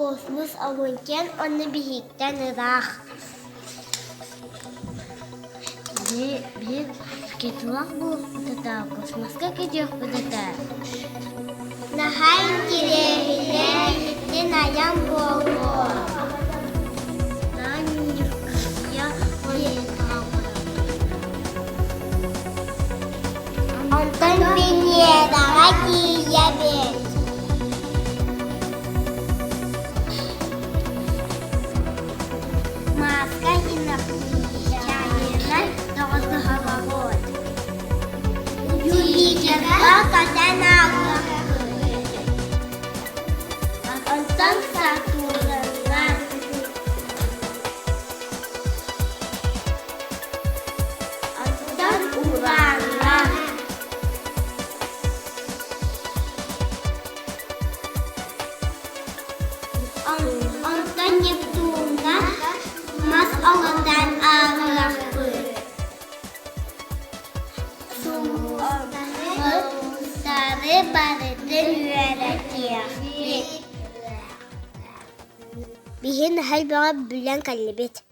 Kosmos alınken onu birlikten ırak. Bir ketulak bu da kosmoska gidiyor bu da. Nahayin kirehine gitti nayam boğu. Ondan beni daha giyebilir. Маска и нахуя долго говорит. Юлия, когда нахуй. Антон Сатурна. Антон Урана. Антон Нептуна. Mas alandan ağırlığı. Soğukları barıdın yönetiyor. Bihin her bana bülen kalibet.